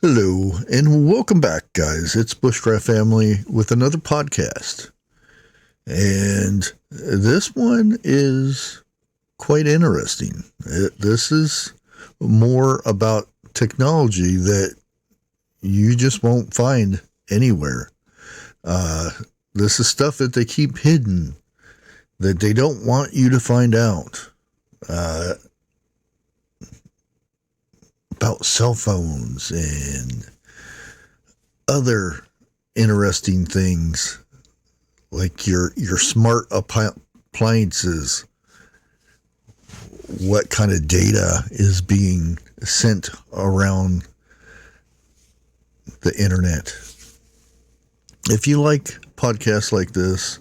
Hello, and welcome back, guys. It's Bushcraft Family with another podcast. And this one is quite interesting. This is more about technology that you just won't find anywhere. This is stuff that they keep hidden, that they don't want you to find out. About cell phones and other interesting things like your smart appliances. What kind of data is being sent around the internet? If you like podcasts like this,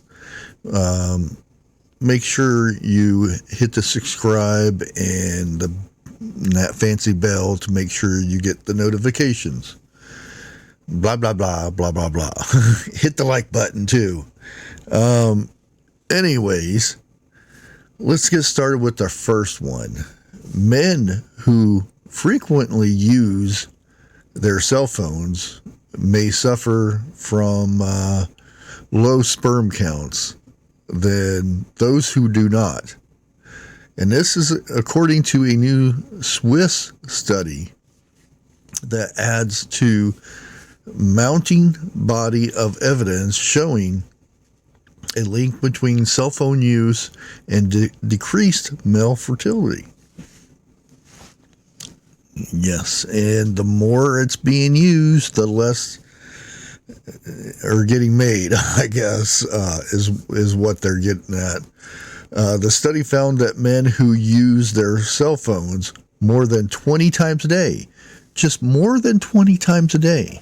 make sure you hit the subscribe and that fancy bell to make sure you get the notifications. Blah, blah, blah, blah, blah, blah. Hit the like button too. Anyways, let's get started with the first one. Men who frequently use their cell phones may suffer from low sperm counts than those who do not. And this is according to a new Swiss study that adds to mounting body of evidence showing a link between cell phone use and decreased male fertility. Yes, and the more it's being used, the less are getting made, I guess, is what they're getting at. The study found that men who use their cell phones more than 20 times a day, just more than 20 times a day,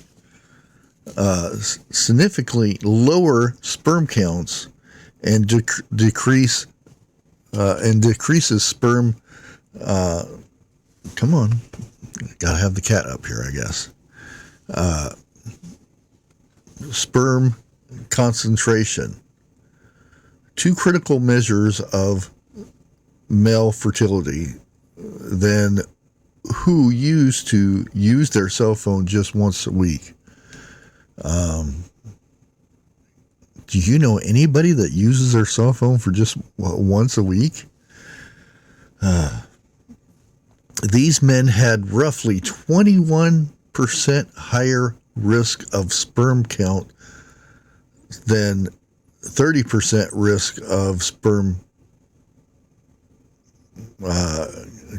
significantly lower sperm counts and decreases sperm. Come on, gotta have the cat up here, I guess. Sperm concentration. Two critical measures of male fertility than who used to use their cell phone just once a week. Do you know anybody that uses their cell phone for just once a week? These men had roughly 21% higher risk of sperm count than 30% risk of sperm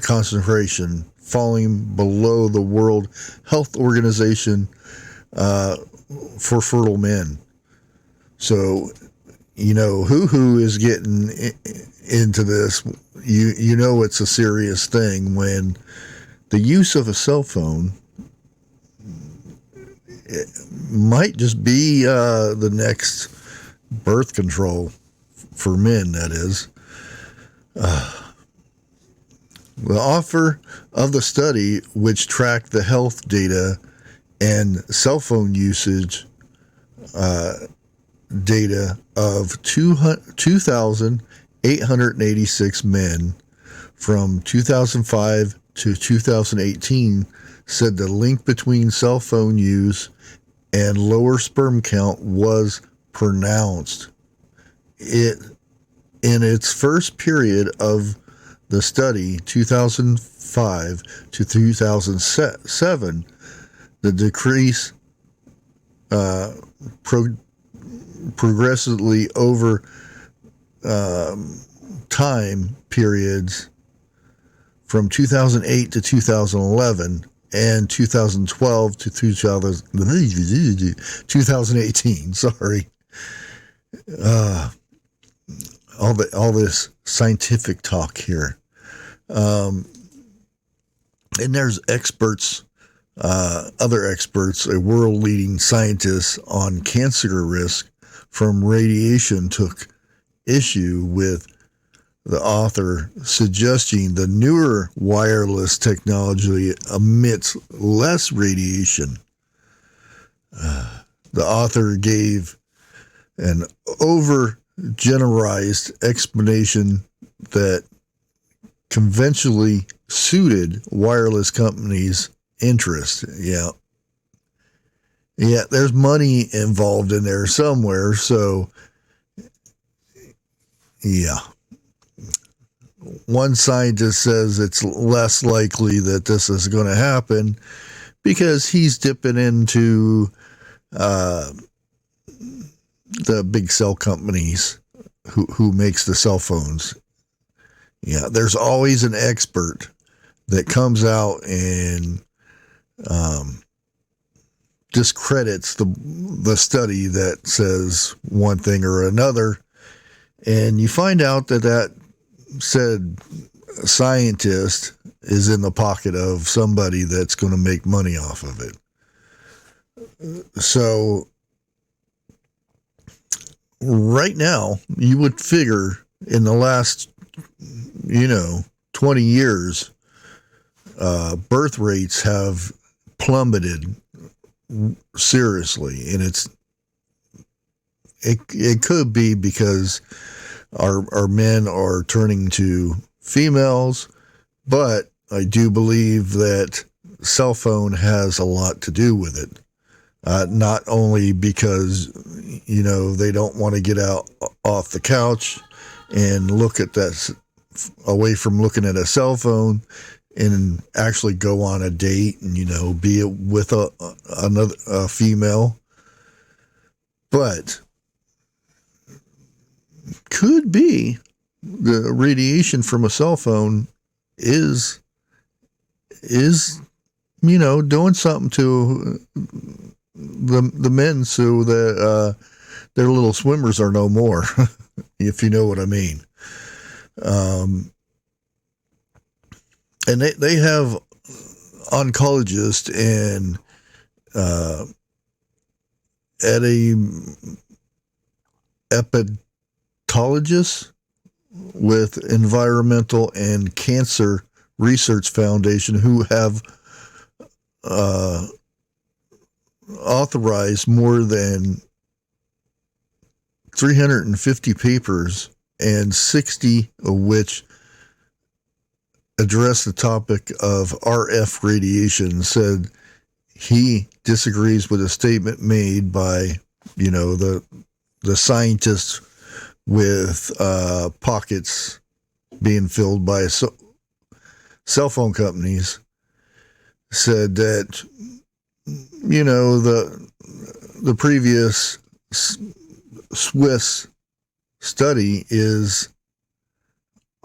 concentration, falling below the World Health Organization for fertile men. So, you know, who is getting into this? You know it's a serious thing when the use of a cell phone might just be the next birth control for men, that is. The author of the study, which tracked the health data and cell phone usage data of 2,886 men from 2005 to 2018, said the link between cell phone use and lower sperm count was pronounced. In its first period of the study, 2005 to 2007, the decrease progressively over time periods from 2008 to 2011 and 2012 to 2018. Sorry. All this scientific talk here. And there's experts, other experts, a world-leading scientist on cancer risk from radiation took issue with the author suggesting the newer wireless technology emits less radiation. The author gave an over-generalized explanation that conventionally suited wireless companies' interest. Yeah, Yeah, there's money involved in there somewhere. So, yeah. One scientist says it's less likely that this is going to happen because he's dipping into the big cell companies who makes the cell phones. Yeah, there's always an expert that comes out and discredits the study that says one thing or another, and you find out that said scientist is in the pocket of somebody that's going to make money off of it. So right now, you would figure in the last 20 years, birth rates have plummeted seriously, and it could be because our men are turning to females, but I do believe that cell phone has a lot to do with it. Not only because they don't want to get out off the couch and look at that, away from looking at a cell phone, and actually go on a date and be with a female, but could be the radiation from a cell phone is doing something to the men so that their little swimmers are no more, if you know what I mean. And they have oncologists and hepatologists with Environmental and Cancer Research Foundation who have authorized more than 350 papers, and 60 of which address the topic of RF radiation. Said he disagrees with a statement made by the scientists with pockets being filled by cell phone companies. Said that the previous Swiss study is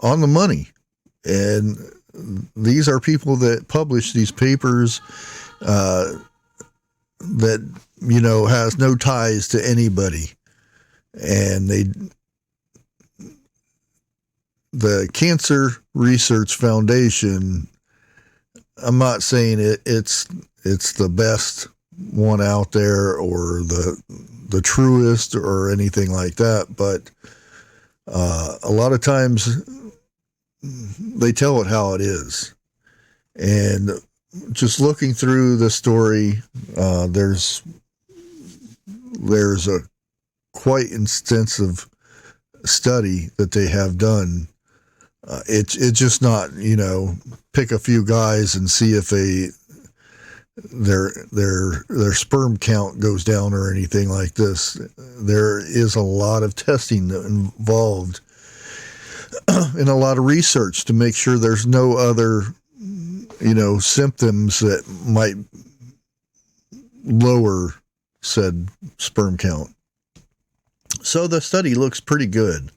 on the money, and these are people that publish these papers that has no ties to anybody, and the Cancer Research Foundation, I'm not saying it's the best one out there or the truest or anything like that, but a lot of times they tell it how it is. And just looking through the story, there's a quite extensive study that they have done. It's just not pick a few guys and see if their sperm count goes down or anything like this. There is a lot of testing involved and a lot of research to make sure there's no other symptoms that might lower said sperm count. So the study looks pretty good.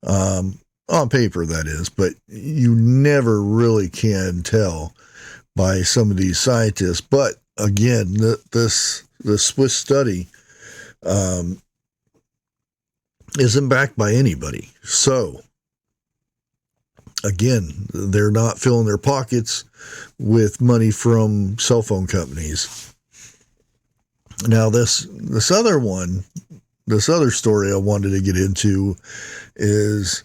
On paper, that is, but you never really can tell by some of these scientists. But again, the Swiss study isn't backed by anybody. So again, they're not filling their pockets with money from cell phone companies. Now, this other story I wanted to get into is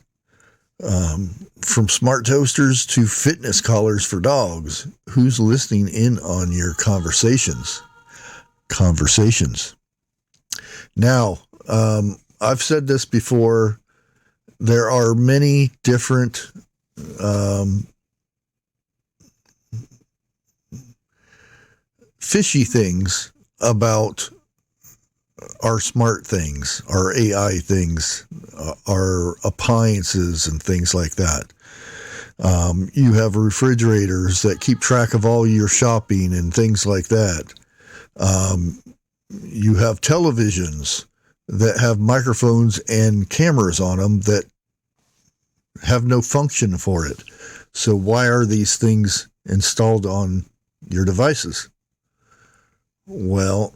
from smart toasters to fitness collars for dogs. Who's listening in on your conversations? Now, I've said this before. There are many different fishy things about our smart things, our AI things, our appliances and things like that. You have refrigerators that keep track of all your shopping and things like that. You have televisions that have microphones and cameras on them that have no function for it. So why are these things installed on your devices? Well,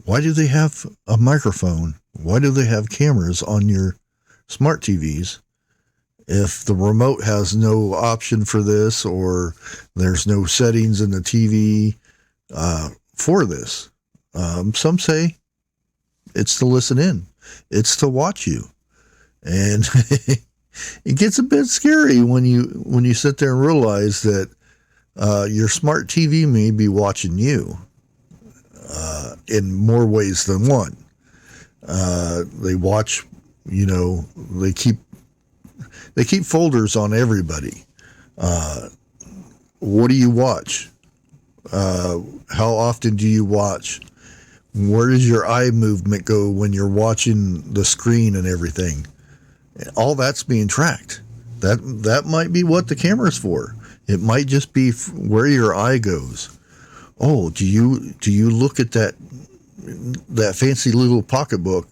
why do they have a microphone? Why do they have cameras on your smart TVs if the remote has no option for this, or there's no settings in the TV for this? Some say it's to listen in. It's to watch you. And it gets a bit scary when you sit there and realize that your smart TV may be watching you in more ways than one. They watch, they keep folders on everybody. What do you watch? How often do you watch? Where does your eye movement go when you're watching the screen and everything? All that's being tracked. That might be what the camera's for. It might just be where your eye goes. Oh, do you look at that fancy little pocketbook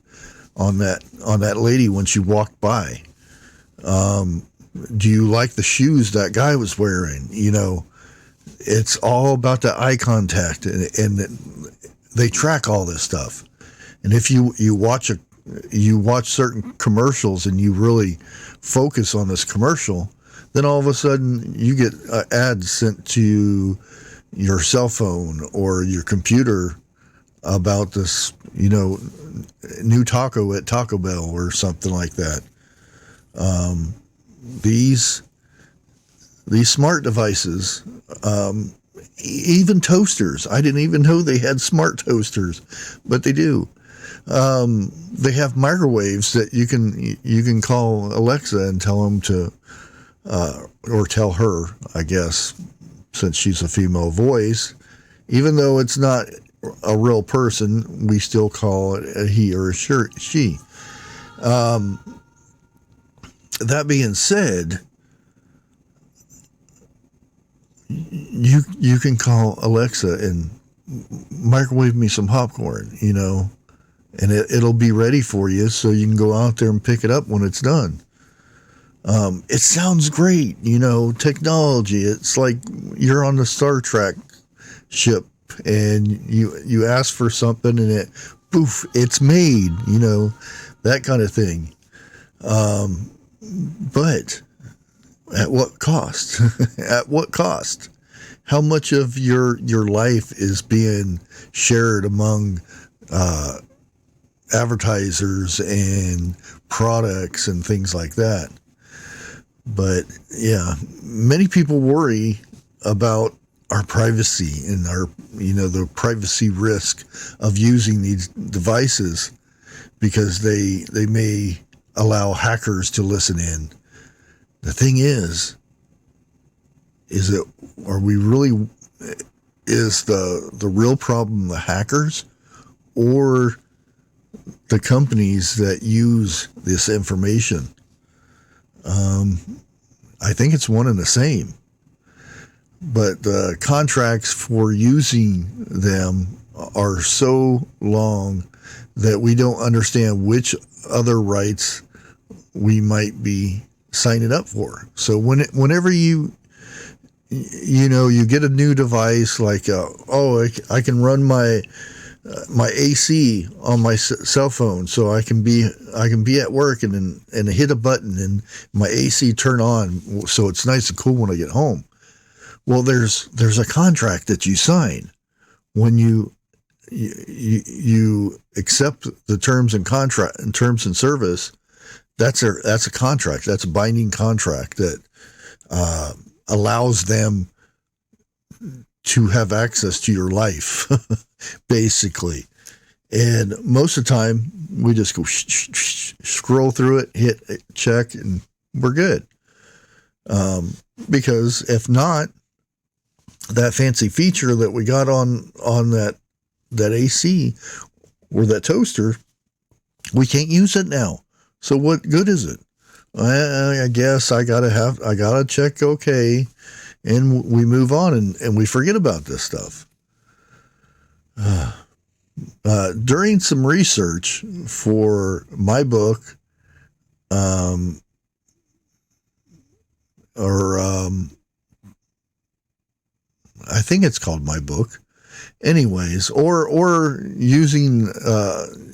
on that lady when she walked by? Do you like the shoes that guy was wearing? It's all about the eye contact, and they track all this stuff. And if you watch certain commercials and you really focus on this commercial, then all of a sudden you get ads sent to your cell phone or your computer about this, new taco at Taco Bell or something like that. These smart devices, even toasters. I didn't even know they had smart toasters, but they do. They have microwaves that you can call Alexa and tell them to, or tell her, I guess, since she's a female voice. Even though it's not a real person, we still call it a he or a she. That being said, you can call Alexa and microwave me some popcorn, and it'll be ready for you, so you can go out there and pick it up when it's done. It sounds great, technology. It's like you're on the Star Trek ship and you ask for something and it's made, that kind of thing. But at what cost? At what cost? How much of your life is being shared among advertisers and products and things like that? But yeah, many people worry about our privacy and our, the privacy risk of using these devices because they may allow hackers to listen in. The thing is is the real problem the hackers or the companies that use this information? I think it's one and the same. But the contracts for using them are so long that we don't understand which other rights we might be signing up for. So whenever you get a new device like, I can run my AC on my cell phone, so I can be at work and hit a button and my AC turn on, so it's nice and cool when I get home. Well, there's a contract that you sign when you accept the terms and service. That's a contract. That's a binding contract that allows them to have access to your life, basically. And most of the time, we just go scroll through it, hit check, and we're good. Because if not, that fancy feature that we got on that AC or that toaster, we can't use it now. So what good is it? I guess I gotta check okay, and we move on and we forget about this stuff. During some research for my book, I think it's called My Book. Anyways, or using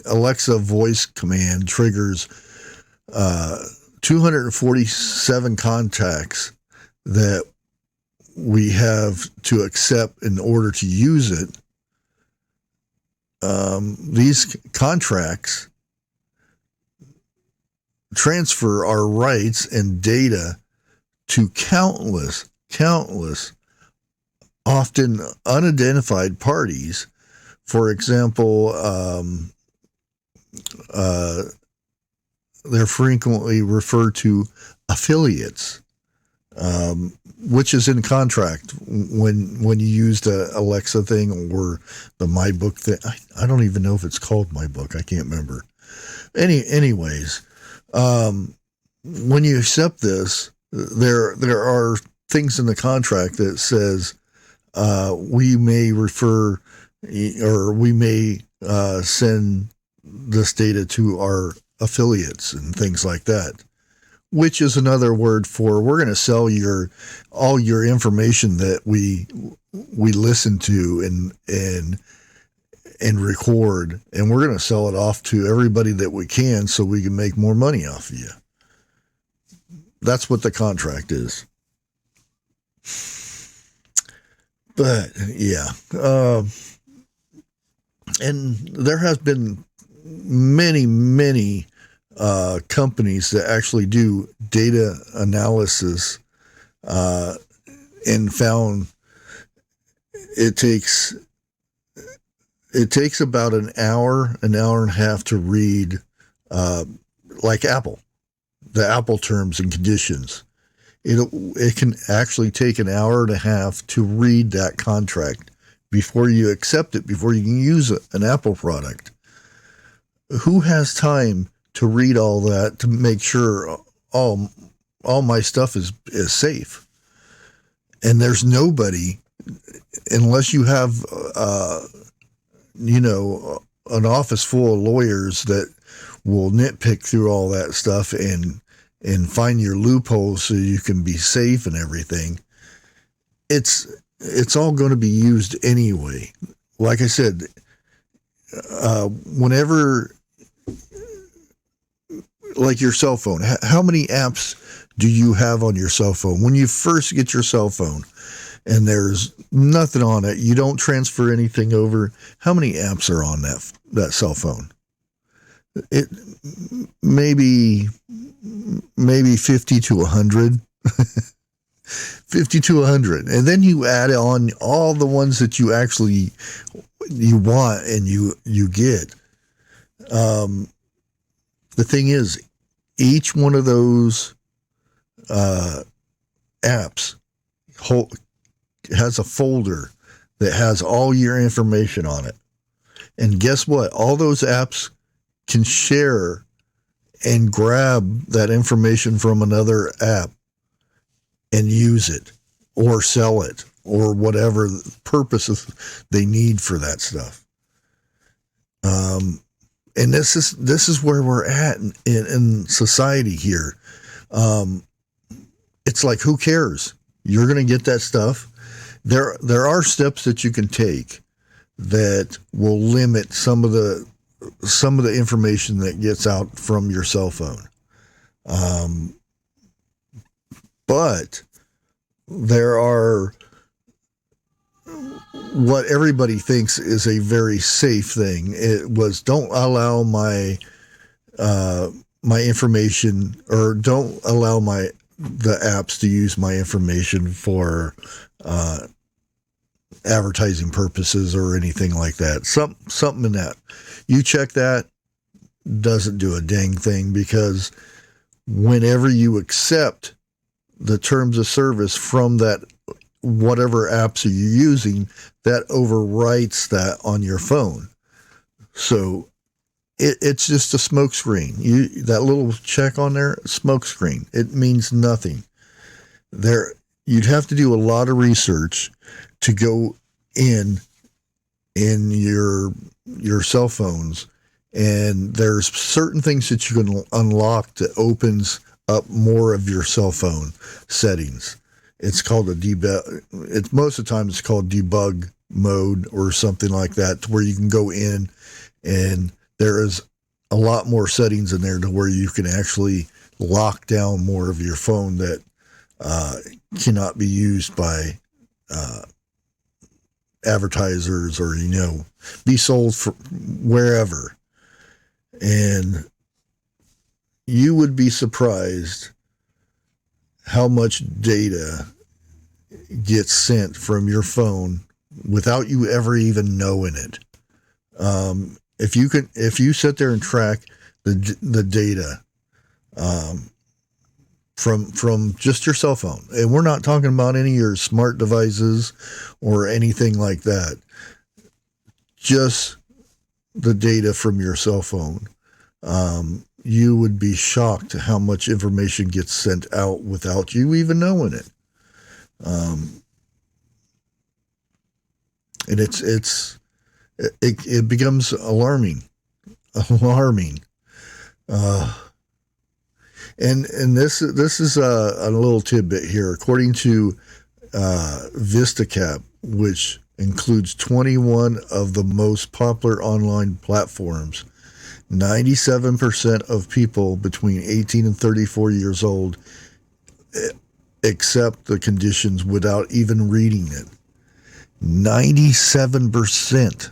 Alexa voice command triggers 247 contacts that we have to accept in order to use it. These contracts transfer our rights and data to countless, often unidentified parties. For example, they're frequently referred to affiliates, which is in contract when you use the Alexa thing or the My Book thing. I don't even know if it's called My Book. I can't remember. Anyways, when you accept this, there are things in the contract that says we may refer or we may send this data to our affiliates and things like that, which is another word for we're going to sell all your information that we listen to and record, and we're going to sell it off to everybody that we can so we can make more money off of you. That's what the contract is. But yeah, and there has been many companies that actually do data analysis and found it takes about an hour and a half to read, like Apple, the Apple terms and conditions. It can actually take an hour and a half to read that contract before you accept it, before you can use an Apple product. Who has time to read all that to make sure all my stuff is safe? And there's nobody, unless you have an office full of lawyers that will nitpick through all that stuff and find your loopholes so you can be safe and everything. It's all going to be used anyway. Like I said, whenever, like your cell phone, how many apps do you have on your cell phone? When you first get your cell phone and there's nothing on it, you don't transfer anything over, how many apps are on that cell phone? It maybe 50 to 100. 50 to 100. And then you add on all the ones that you want and you get. The thing is, each one of those apps has a folder that has all your information on it. And guess what? All those apps can share and grab that information from another app and use it or sell it or whatever purposes they need for that stuff. And this is where we're at in society here. It's like, who cares? You're going to get that stuff. There are steps that you can take that will limit some of the information that gets out from your cell phone. But there are what everybody thinks is a very safe thing. It was, don't allow my information, or don't allow the apps to use my information for advertising purposes or anything like that. Something in that. You check that, doesn't do a dang thing, because whenever you accept the terms of service from that whatever apps are you using, that overwrites that on your phone. So it's just a smoke screen. That little check on there, smoke screen. It means nothing. You'd have to do a lot of research to go in your cell phones, and there's certain things that you can unlock that opens up more of your cell phone settings. It's called a debug. Most of the time it's called debug mode or something like that, to where you can go in and there is a lot more settings in there to where you can actually lock down more of your phone that cannot be used by advertisers or, be sold for wherever. And you would be surprised how much data gets sent from your phone without you ever even knowing it. If you sit there and track the data from just your cell phone, and we're not talking about any of your smart devices or anything like that, just the data from your cell phone, you would be shocked how much information gets sent out without you even knowing it. And it becomes alarming. And this is a little tidbit here. According to VistaCap, which includes 21 of the most popular online platforms, 97% of people between 18 and 34 years old accept the conditions without even reading it. 97%.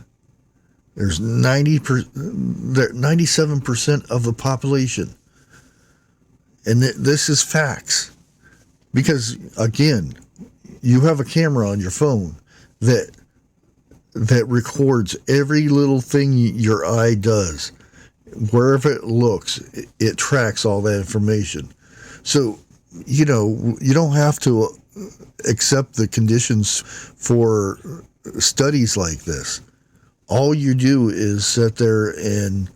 There's 97% of the population. And this is facts. Because, again, you have a camera on your phone that records every little thing your eye does. Wherever it looks, it tracks all that information. So, you don't have to accept the conditions for studies like this. All you do is sit there and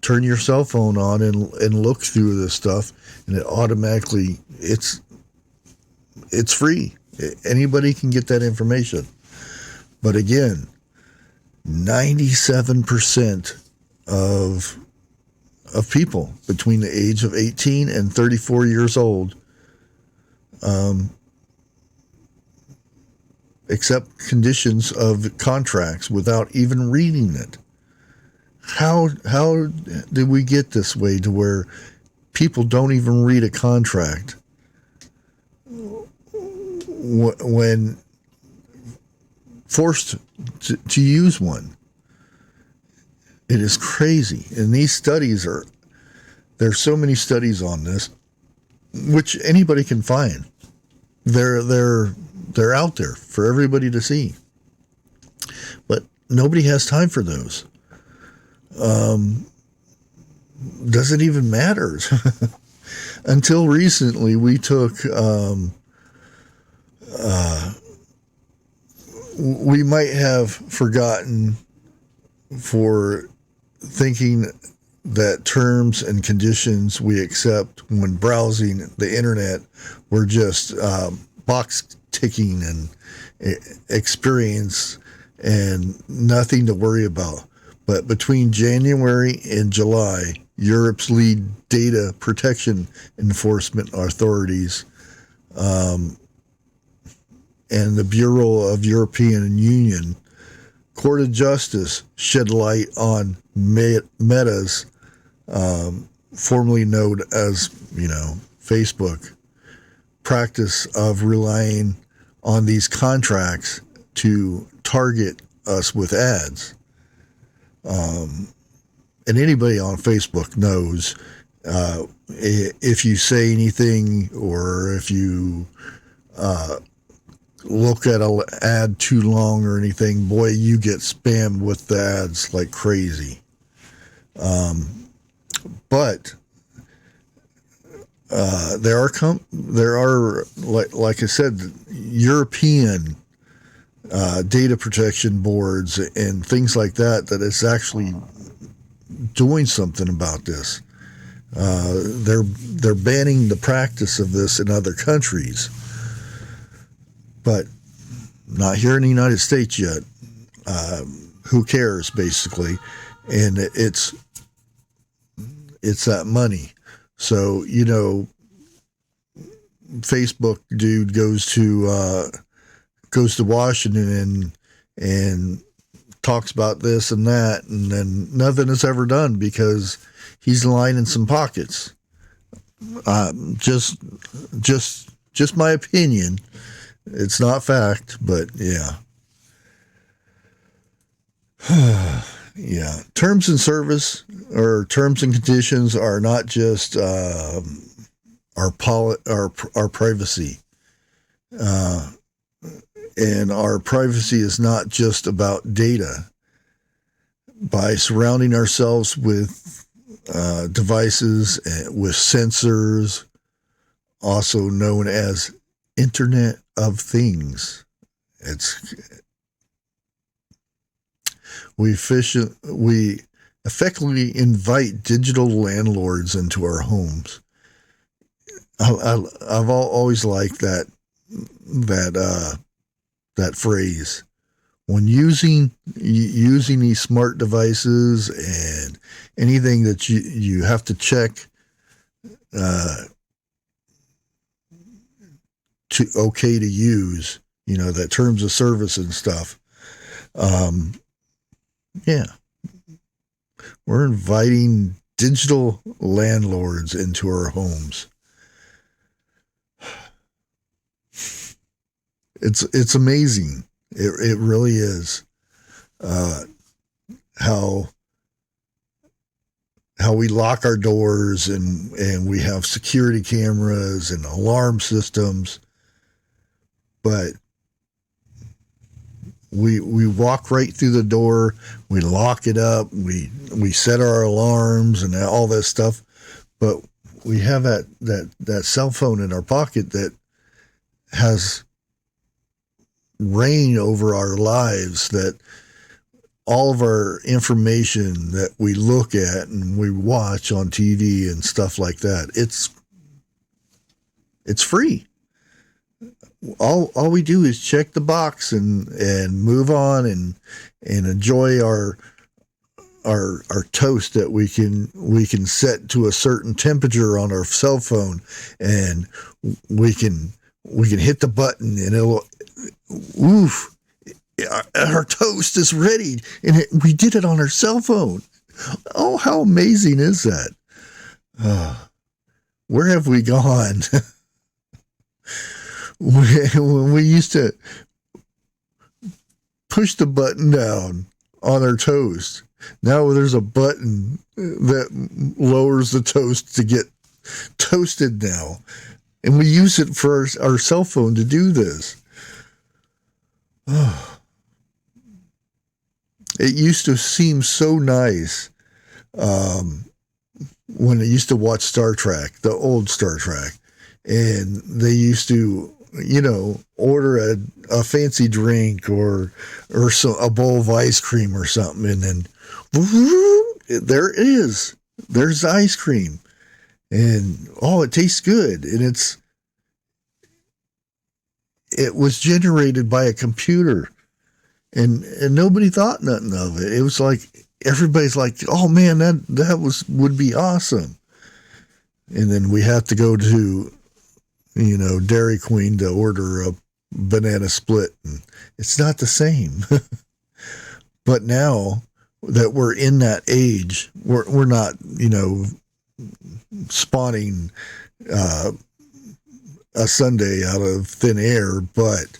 turn your cell phone on and look through this stuff, and it automatically, it's free. Anybody can get that information. But again, 97% of people between the age of 18 and 34 years old accept conditions of contracts without even reading it. How did we get this way to where people don't even read a contract when forced to use one? It is crazy. And these studies there's so many studies on this, which anybody can find. They're out there for everybody to see. But nobody has time for those. Doesn't even matter. Until recently, we took, we might have forgotten for thinking that terms and conditions we accept when browsing the internet were just box ticking and experience and nothing to worry about. But between January and July, Europe's lead data protection enforcement authorities and the Bureau of European Union Court of Justice shed light on Meta's, formerly known as, Facebook, practice of relying on these contracts to target us with ads. And anybody on Facebook knows if you say anything or if you look at an ad too long or anything, boy, you get spammed with the ads like crazy. But there are like I said, European data protection boards and things like that is actually doing something about this. They're banning the practice of this in other countries, but not here in the United States yet. Who cares, basically? And it's that money. So, you know, Facebook dude goes to Washington and talks about this and that, and then nothing is ever done because he's lining some pockets. Just my opinion. It's not fact, but yeah. Yeah. Terms and service or terms and conditions are not just our privacy. And our privacy is not just about data. By surrounding ourselves with devices, with sensors, also known as Internet of Things. We effectively invite digital landlords into our homes. I've always liked that phrase. When using these smart devices and anything that you have to check to okay to use, you know, that terms of service and stuff. Yeah, we're inviting digital landlords into our homes. It's amazing. It really is. How we lock our doors and we have security cameras and alarm systems, but we walk right through the door, we lock it up, we set our alarms and all this stuff, but we have that cell phone in our pocket that has reign over our lives, that all of our information that we look at and we watch on TV and stuff like that, it's free. All we do is check the box and move on and enjoy our toast that we can set to a certain temperature on our cell phone, and we can hit the button and it'll oof, our toast is ready, and we did it on our cell phone. Oh, how amazing is that? Where have we gone? When we used to push the button down on our toast, now there's a button that lowers the toast to get toasted now. And we use it for our cell phone to do this. It used to seem so nice when I used to watch Star Trek, the old Star Trek, and they used to, you know, order a fancy drink or a bowl of ice cream or something, and then there it is. There's ice cream, and it tastes good, and it was generated by a computer, and nobody thought nothing of it. It was like everybody's like, "Oh man, that would be awesome," and then we have to go to, you know, Dairy Queen to order a banana split, and it's not the same. But now that we're in that age, we're not, you know, spawning a sundae out of thin air, but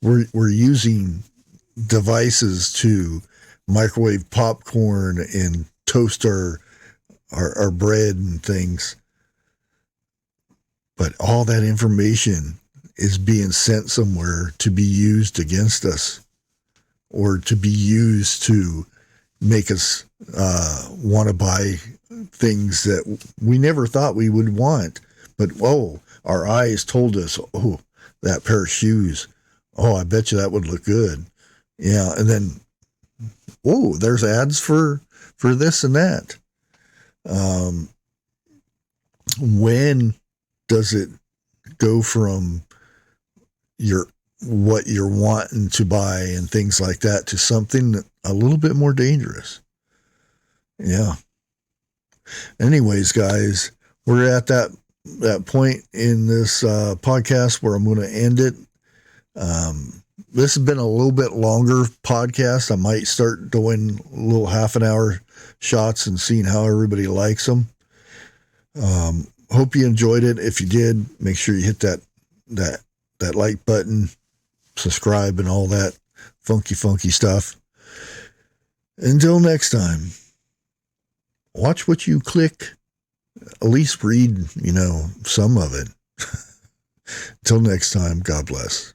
we're using devices to microwave popcorn and toast our bread and things. But all that information is being sent somewhere to be used against us, or to be used to make us want to buy things that we never thought we would want. But, our eyes told us, that pair of shoes. Oh, I bet you that would look good. Yeah. And then, oh, there's ads for this and that. When does it go from what you're wanting to buy and things like that to something a little bit more dangerous? Yeah. Anyways, guys, we're at that point in this podcast where I'm going to end it. This has been a little bit longer podcast. I might start doing little half an hour shots and seeing how everybody likes them. Hope you enjoyed it. If you did, make sure you hit that like button, subscribe, and all that funky stuff. Until next time, watch what you click. At least read, some of it. Until next time, God bless.